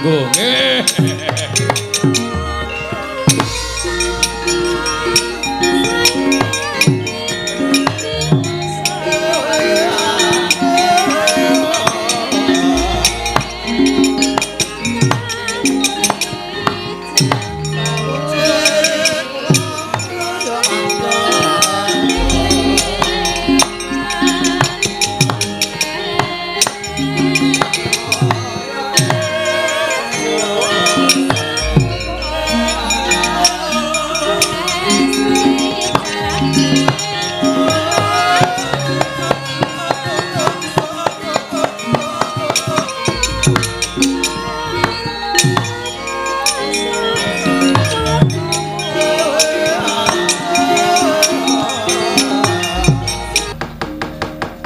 panggung.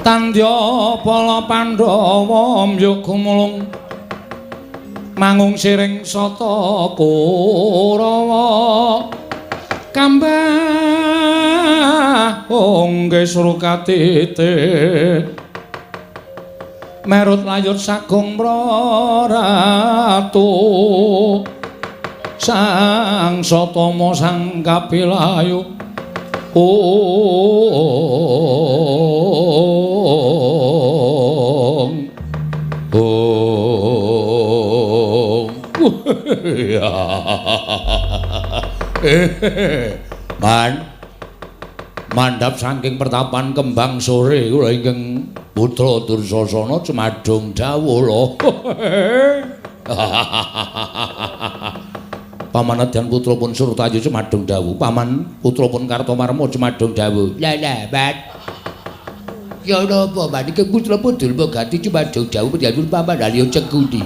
Tandya Pala Pandhawa myuk gumulung mangung siring sata Kurawa kambah ongge surukatite merut layut sagung praratu sang satama sang kapilayu mandhap saking pertapan kembang sore kula ingkang putra Dursasana Cemadung Dawula. Pamanadyan putrapun Surtayu Cemadung Dawu, paman putrapun Kartomarma Cemadung Dawu. Lah, Bat. Ya napa, Bat? Iki putrapun Durmagati Cemadung Dawu panjenengan paman Dalya Cengkudi.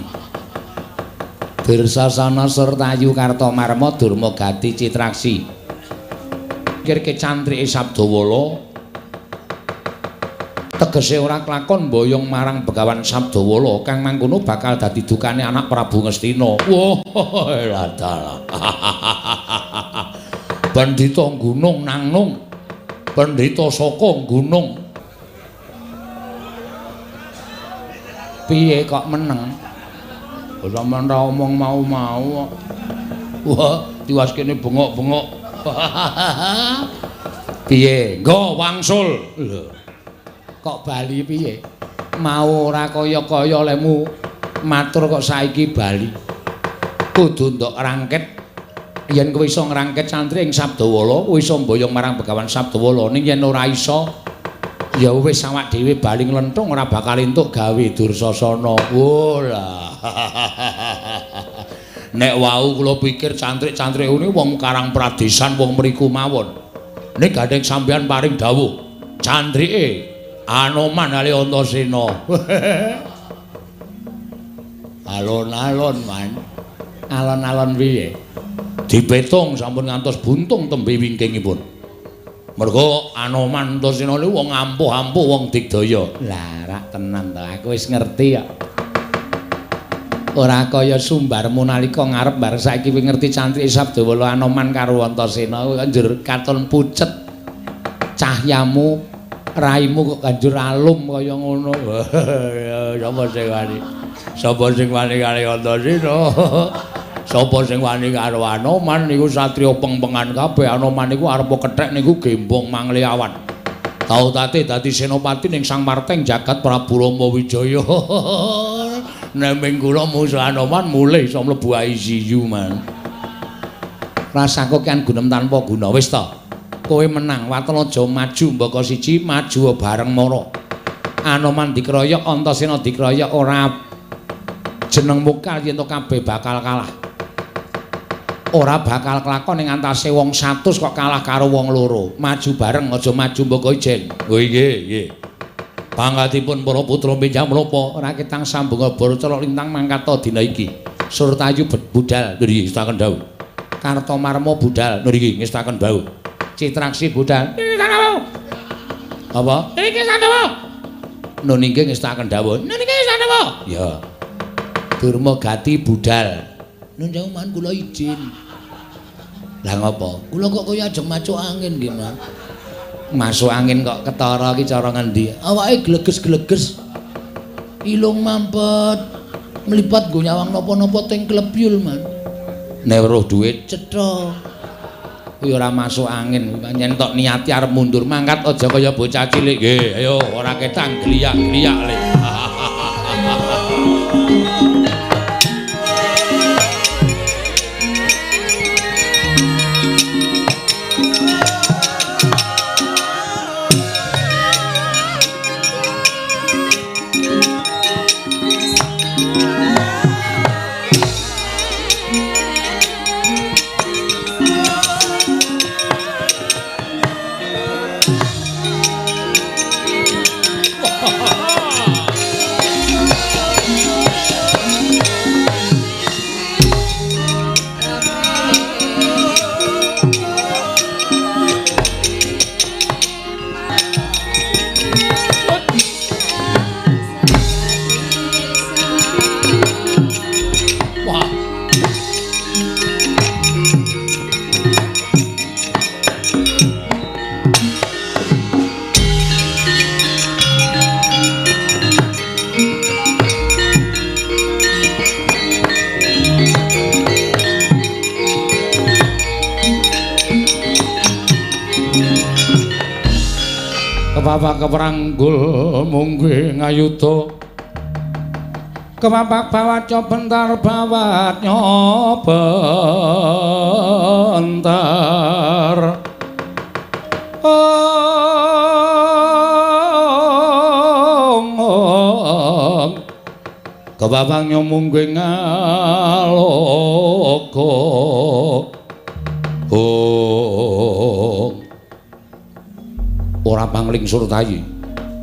Dursasana Surtayu Kartomarma Durmagati Citraksi. Kirke cantrike Sabdawala tegese ora klakon mboyong marang Begawan Sabdawala kang mangkono bakal dadi dukane anak Prabu Ngastina. Wah, ladal. Pandhita Gunung Nangnung. Pandhita saka Gunung. Piye kok meneng? Sampeyan ra omong mau-mau. Wah, tiwas kene bengok-bengok. Piye? Nggo wangsul. Lho. Kok bali piye? Mau ora kaya-kaya lemu matur kok saiki bali. Kudu ndok rangket. Yen kowe iso ngrangket santri ing Sabdawala, kowe iso mboyong marang Begawan Sabdawala. Ning yen ora iso, ya wis awak dhewe bali nglenthung ora bakal entuk gawe Dursasana. Wolah. Nek wau kula pikir cantrik-cantrik ngene wong Karang Pradesan wong mriku mawon. Nek gandeng sampeyan paring dawuh, cantrike Anoman Ali Antasena. Alon-alon, Man. Alon-alon piye? Dipetung sampun ngantos buntung tembe wingkingipun. Mergo Anoman Antasena niku wong ampuh-ampuh wong digdaya. Lah, rak tenan to, aku wis ngerti kok. Ora kaya sumbarmu nalika ngarep bar saiki wis ngerti cantrike Sabdawala Anoman karo Antasena kanjur katon pucet. Cahyamu raimu kok kanjur alum kaya ngono. Sapa sing wani? Sapa sing wani karo Antasena? Sapa sing wani karo Anoman niku satriya pengpengan kabeh. Anoman niku arep kethek niku gembong Mangliawan. Tau tate dadi senopati ning Sang Marteng jagat Prabu Rama Wijaya. Neming kula musuh Anoman mulih iso mlebu ICU, Man. Rasaku kan gunem tanpa guna wis to. Kowe menang, waton aja maju mbaka siji, maju bareng mara. Anoman dikeroyok, Antasena dikeroyok ora jeneng mukal yen to kabeh bakal kalah. Ora bakal kelakon ing antase wong 100 kok kalah karo wong loro. Maju bareng aja maju mbaka ijen. Oh nggih. Panggatipun para putra benjang menapa raketang sambunga Baracala lintang mangkata dina iki. Surtayu budal nggih ngestaken dawuh. Kartomarma budal nggih ngestaken dawuh. Citraksi budal. Apa? Niki sandawa. Nun inggih ngestaken dawuh. Nun niki sandawa. Ya. Durmagati budal. Nun jauh man kula izin. Lah ngapa? Kula kok kaya ajeng macuk angin nggih, Man. Masuk angin kok ketara iki cara ngendi? Awake gleges-gleges. Ilung mampet. mlipat nggo nyawang napa-napa teng klebyul man. Nek weruh dhuwit cetha. Kuwi ora masuk angin, yen tok niati arep mundur mangkat aja kaya bocah cilik. Nggih, ayo ora ketang gliyak-gliyak le. Kepapak kepranggul mungguh ngayuda kepapak bawaca bentar bawat nyobentar kepapak nyomungguh ngaloka ora pangling surtayi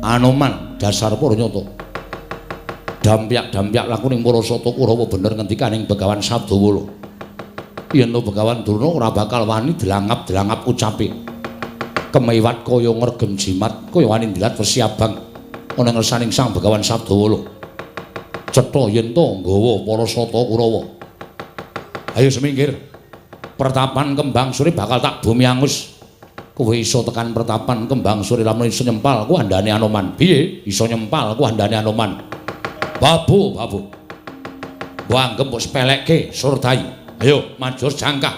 Anoman dasar Purnyata dampyak-dampyak lakuning Parasata Kurawa bener ngendikaning Begawan Sabdawala yen to Begawan Durna ora bakal wani delangap-delangap ucape kemewat kaya ngregem jimat kaya wani ndilat wesi abang ana ngersaning Sang Begawan Sabdawala cetha yen to nggawa Parasata Kurawa ayo seminggir pertapan Kembang Suri bakal tak bumi angus kowe iso tekan pertapan Kembang Suri lamun iso nyempal ku andane Anoman. Piye? Iso nyempal ku andane Anoman. Babu. Mbok anggep mbok sepelekke Surtayi. Ayo majur jangkah.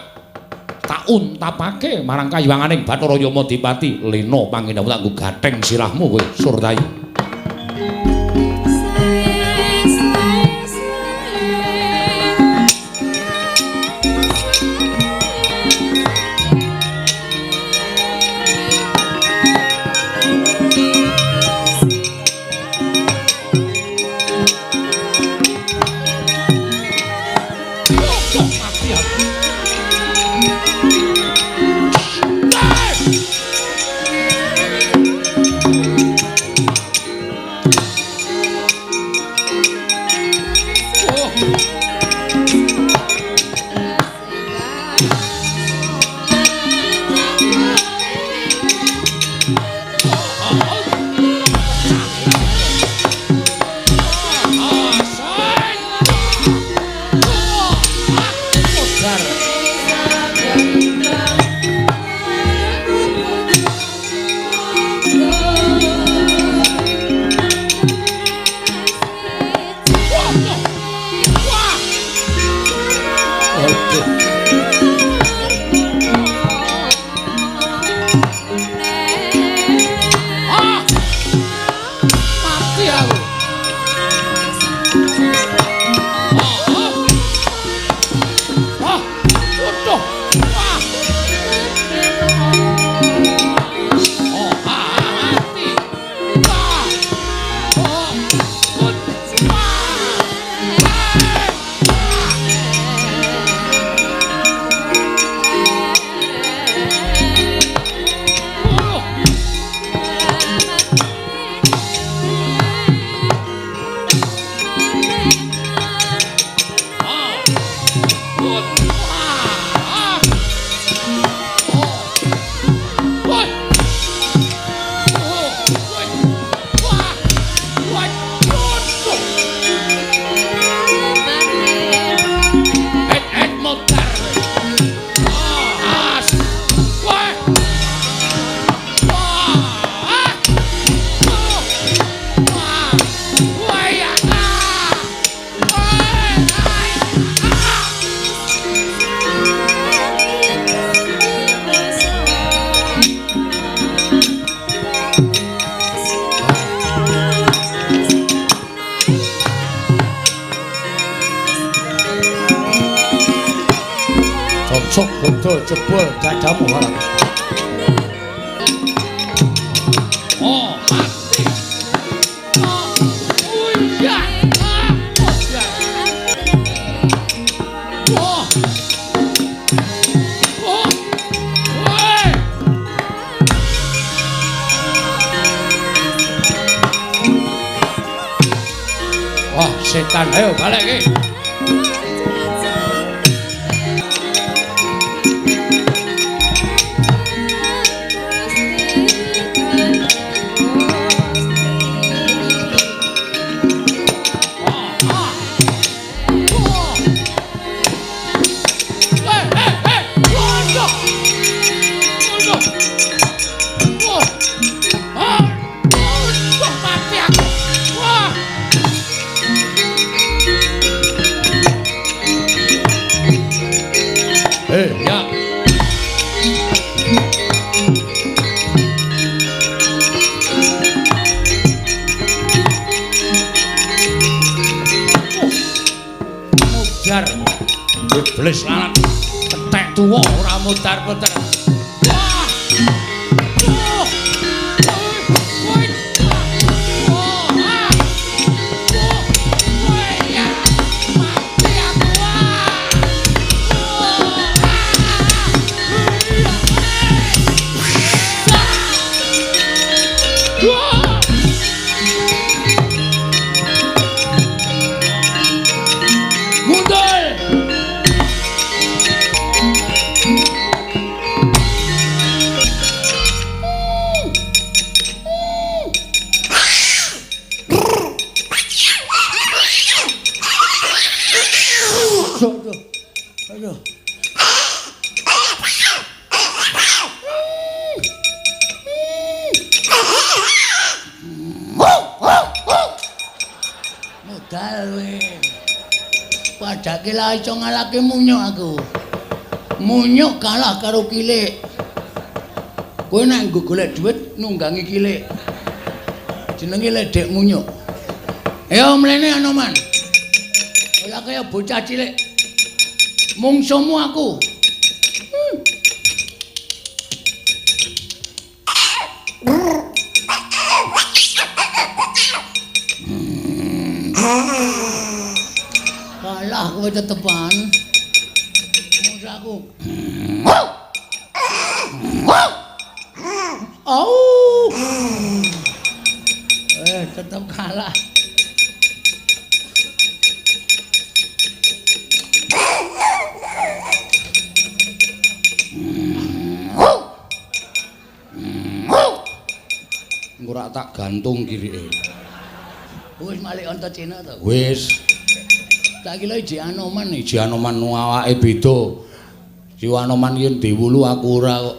Tak untapake marang kayiwanganing Bathara Yamadipati. Lena panginemu tak nggo gatheng sirahmu kowe Surtayi. sok bodo jebul dadamu harap. Oh, mati. Oh, iya. Oh, iya. Oh. Oh. Woi. Wah, setan, ayo balik iki. Ya. Mudar. Iblis lalat. Ketek tuwa ora mudar-mudar. Wah. Oh. Woi. Oh. Ah. Oh. Woi ya. Mati aku. Aduh. Modal we. Padake lah iso ngalahke munyuk aku. Munyuk kalah karo kilik. Kowe nek nggo golek dhuwit nunggangi kilik. Jenenge ledek munyuk. Ayo mlene Anoman. Ora kaya bocah cilik. Mungsumu aku. Kalah kowe tetepan. Mungsaku. Au. Tetep kalah. Ora tak gantung kirike. Wis malik Antasena to? Wis. Tak kira Iji Anoman awake beda. Si Anoman yen diwulu aku ora kok.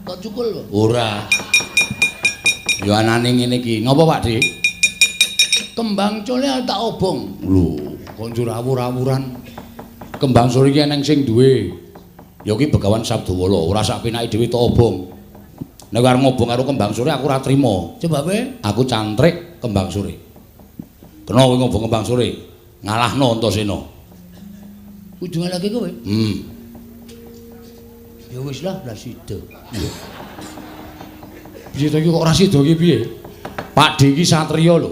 Kok cukul kok? Ora. Ya anane ngene iki. Ngopo Pak Dik? Kembang cole tak obong. Lho, kok njur awur-awuran. Kembang sore iki eneng sing duwe. Ya ki Begawan Sabdawala, ora sak penake dhewe tak obong. Nek arep ngobong karo kembang sore aku ora trima. Sebabe aku cantrik kembang sore. Kena kowe ngobong kembang sore, ngalahno Antasena. Kudu ngalahke kowe? Ya wis lah, lah sida. Piye to iki kok ora sida iki piye? Pakde iki satriya lho.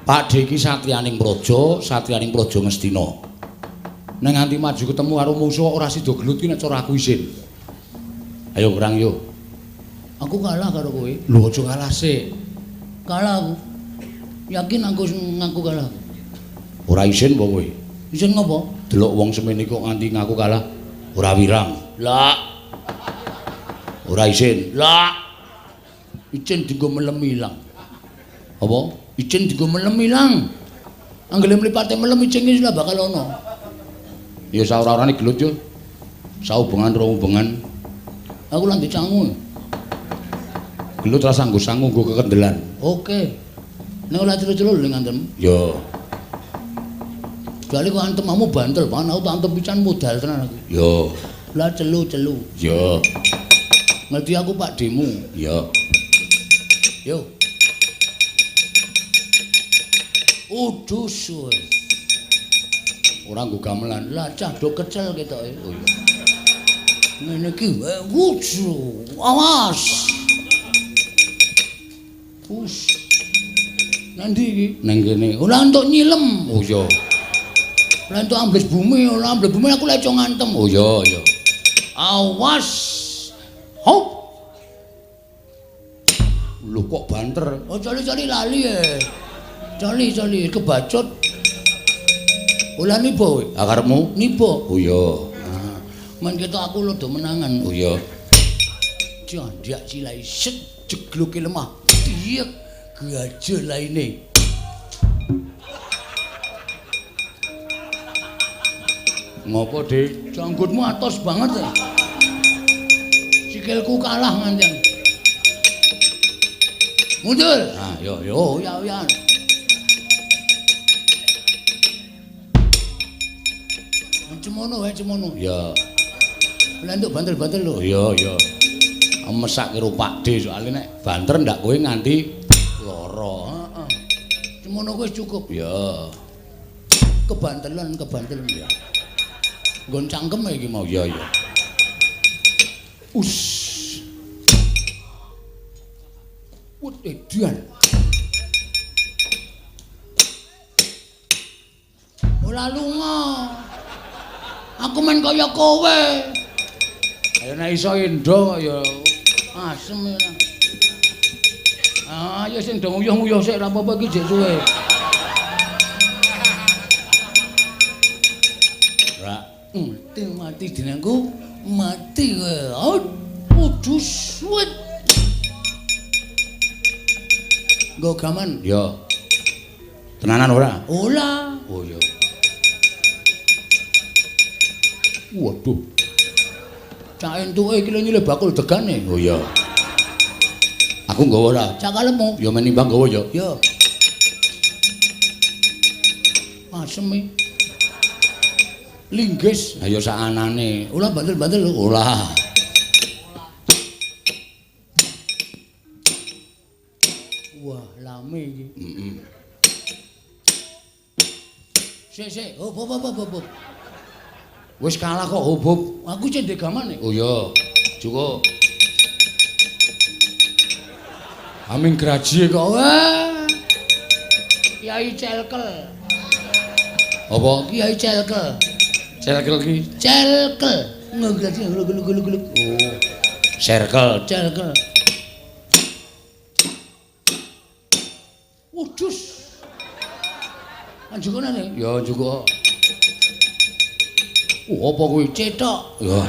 Pakde iki satriyaning praja, satriyaning praja Ngastina. Nek nganti maju ketemu karo mungsuh ora sida gelut ki nek cara aku isin. Ayo kurang yo. Aku kalah karo kowe. Lho aja kalah sik. Kalah aku. Yakin ngaku kalah. Ora isin apa kowe? Isin ngopo? Delok wong semene kok nganti ngaku kalah. Ora wirang. Lah. Ora isin. Lah. Icin dienggo melem ilang. Apa? Icin dienggo melem ilang. Anggere mlipate melem icin iki lah bakal ana. Ya saora-orane gelut yo. Saubengan ro hubungan. Aku lan dicangu. Gelut ra sanggo sangu nggo kekendelan. Oke. Nek ora celul-celul ning antem. Yo. Kali kok antemamu bantel, pan aku tak antem pican modal tenan aku. Yo. Lah celu-celu. Yo. Ngerti aku Pak Demu. Yo. Yo. Udus. ora nggo gamelan. Lah cah do kecel ketoke. Oh iya. Ngene iki wuju. Awas. Us. Nanti iki? Nang kene. Ora entuk nyilem. Oh iya. Lah entuk ambles bumi, ora ambles bumi aku lek ngantem. Oh iya, iya. Awas. Hop. Lho kok banter? Oh cali-cali lali ya. Cali-cali kebacut. Ola nipo kowe? Akarepmu nipo? Oh iya. Nah, men ketok aku lho do menangan. Oh iya. Jandak cilai set jegluke lemah. Iya, gajah laine. Ngopo, Dik? Janggutmu atos banget ya. Sikilku kalah nganten. Mundur. Nah, yo ya. Cemono wae cemono. Ya. Lah nduk bantel-bantel lho. Iya. Mesake karo Pakde soalé nek banter ndak kowe nganti lara. Heeh. Cemono wis cukup. Ya. Kebantelan ya. Nggon cangkem iki mau. Ya. Us. Wut edian. Ora lunga. Aku men kaya kowe. Ayo nek iso endo ya asem ya. Ayo sing do nguyuh-nguyuh sik ora apa-apa iki jek suwe. Ora mati dinengku mati kowe. Udus wit. Nggo gaman? Ya. Tenanan ora? Ora. Oh ya. Waduh. Cak entuke iki lho nyilih bakul degane. Oh iya. Aku nggawa ora. Cak kalemu. Ya menimbang nggawa ya. Ya. Asem iki. Linggis. Ha ya sak anane. Ora bantel-bantel lho. Ora. Wah, lame iki. Heeh. Sik. Hop. Wis kalah kok hop. Aku cendek gamane. Oh iya. Cukup. Aming graji kok. Wah. Kiai Celkel. Apa? Kiai Celkel. Celkel ki? Celkel. Ngegraji gluk. Oh. Celkel. Udus. Anjukane? Ya juga. Apa kuwi cetok? Ya.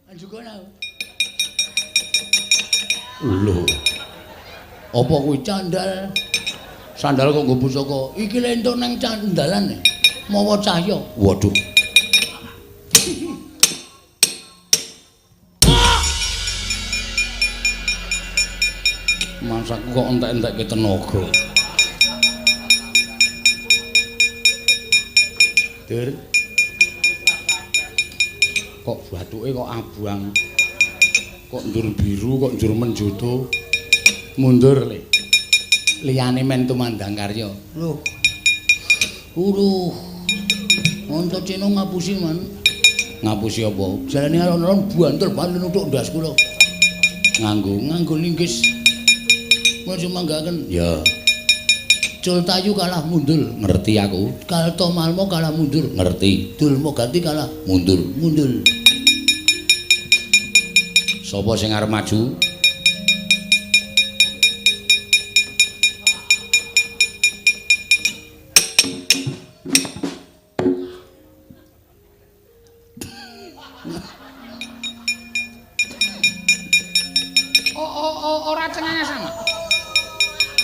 Anjukane. Lho. Apa kuwi candal? Sandal kok nggo pusaka. Iki lentuk nang candalan. Mawa cahya. Waduh. Masaku kok entek-entekke tenaga. Dur. Kok batuke kok abang. Kok ndur biru, kok ndur menjoto. Mundur le. Liyane men tumandang karya. Lho. Onto Cino ngapusi man. Ngapusi apa? Jalane alon-alon bantul nuthuk ndas kula. Nganggo linggis. Mun manggaken. Ya. Cultayu kalah mundur, ngerti aku. Kalto Malmo kalah mundur, ngerti. Dulmo ganti kalah mundur. Sopo sing arep maju? Ora cenenge sama.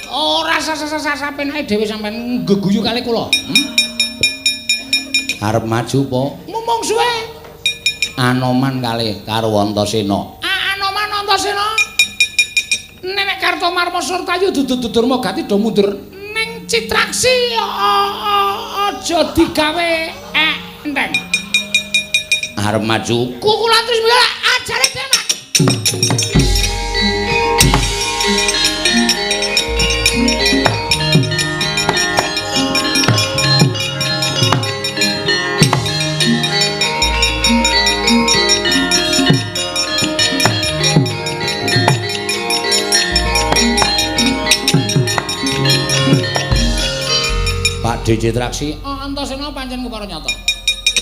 Ora sasapenake dhewe sampean geguyu kali kula. Arep maju po? Mumung suwe. Anoman kalih karo Antasena. Anoman Antasena. Nek Kartomarma Surtayu dudur-dudurma gati do mundur ning Citraksi aja digawe enteng. Arep maju. Kukulantrus mila ajare tenan. DJ Traksi. Antasena pancen kepara nyata.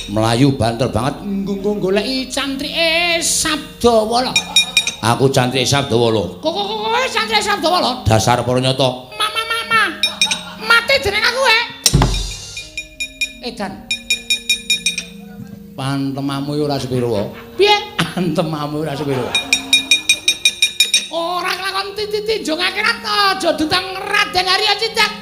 Melayu banter banget. Nggo goleki cantrike Sabdawala. Aku cantrike Sabdawala. Kowe cantrike Sabdawala. Dasar para nyata. Mama. Mati dening aku Edan. Pantemamu ora sepiro wae. Piye? Pantemamu ora sepiro. Ora kelakon tinjung akhirat aja dutang Raden Arya Cidak.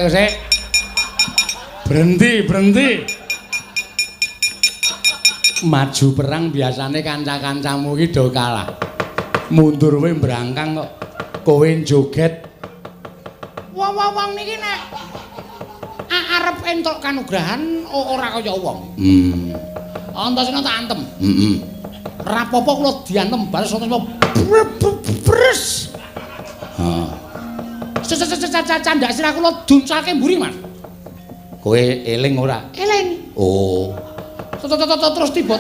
Gosek. Berhenti. Maju perang biasane kanca-kancamu iki do kalah. Mundur wae brangkang kok kowe joget. Wong niki nek arep entuk kanugrahan ora kaya wong. Antasena tak antem. Rapopo kula diantem baris Antasena bres. Candak sirah kula duncake mburi, Mas. Kowe eling ora? Eling. Oh. Terus tiba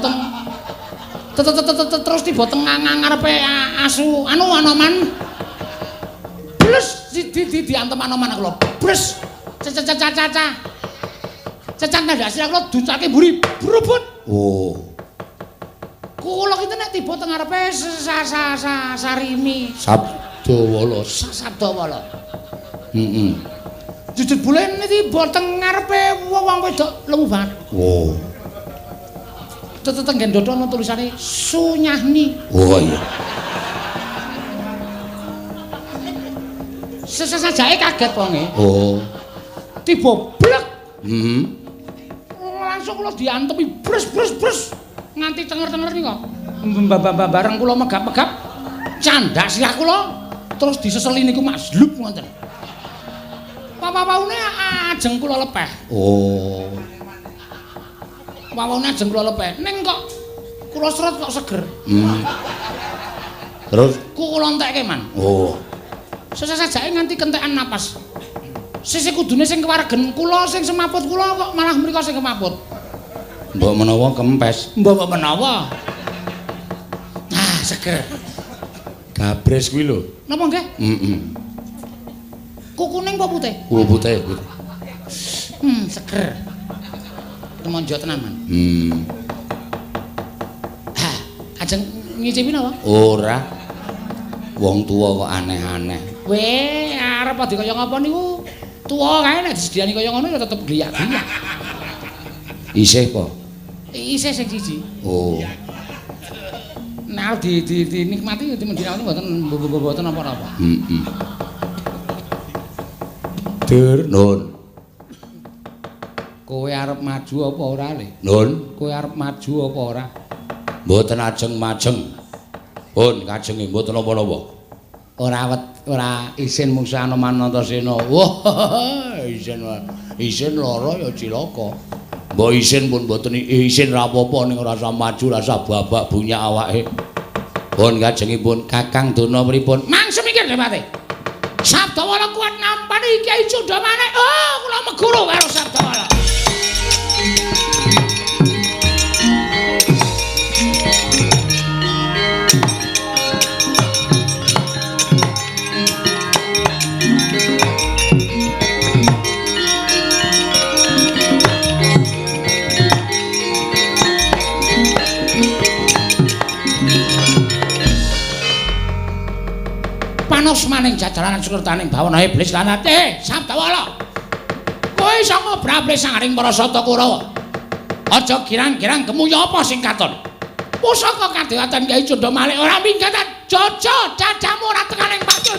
teng ngarepe asu Anoman. Blus diantem Anoman kula. Blus. Candak sirah kula duncake mburi, brubut. Oh. Kula ki nek tiba teng ngarepe Sarimi. Sabdawala. Jujur bulan ini boteng ngarepe wong wedok lemu banget. Oh. Tetenggen dodo ana tulisane Sunyahni. Oh iya. Sesajake kaget wonge. Oh. Tiba blek. Langsung kula diantemi bres. Nganti cenger-cenger nika. Bareng kula megap-megap candak sirah kula terus diseseli niku maslub ngoten. Papaune ajeng kula lepeh. Oh. Papaune ajeng kula lepeh. Ning kok kula sret kok seger. Terus kula entekke man. Oh. Sesajake nganti kentekan napas. Sesuk kudune sing kewaregen kula sing semaput kula kok malah mriko sing kemaput. Mbok menawa kempes. Mbok menawa. Ah, seger. Gabres kuwi lho. Napa nggih? Kukuning apa putih? Putih. Seger. Temonjo tenan, Man. Ha, ajeng ngicipi napa? Ora. Wong tuwa kok aneh-aneh. Weh, arep adi kaya ngapa niku? Tuwa kae nek disediani kaya ngono ya tetep gliyak-gliyak. Isih apa? Isih sing siji. Oh. Nek dinikmati ya dimendinake mboten apa-apa. Dur, Nun. Kowe arep maju apa ora, Le? Nun, Kowe arep maju apa ora? mboten ajeng-majeng. Pun kajenge mboten napa-napa. Ora isin Musa Anoman Antasena. Wah, isin lara ya cilaka. Mbok isin pun mboten isin ra apa-apa ning ora usah maju, ora usah babak bunyak awake. Pun kajengipun Kakang Duna pripun? Mangsa mikir Depati. Sabdawala kuat nampani Kyai Cundamane. Oh, kula meguru karo Sabdawala. Panos maning jajaran sekretaning bawana iblis lanat. Sabdawala. Kowe iso ngobrol sangaring para Sata Kurawa. Aja girang-girang kemuya apa sing katon. Pusaka kadewatan Kyai Condamalik ora minggatan. Jojo cacamu ora tekaning pacul.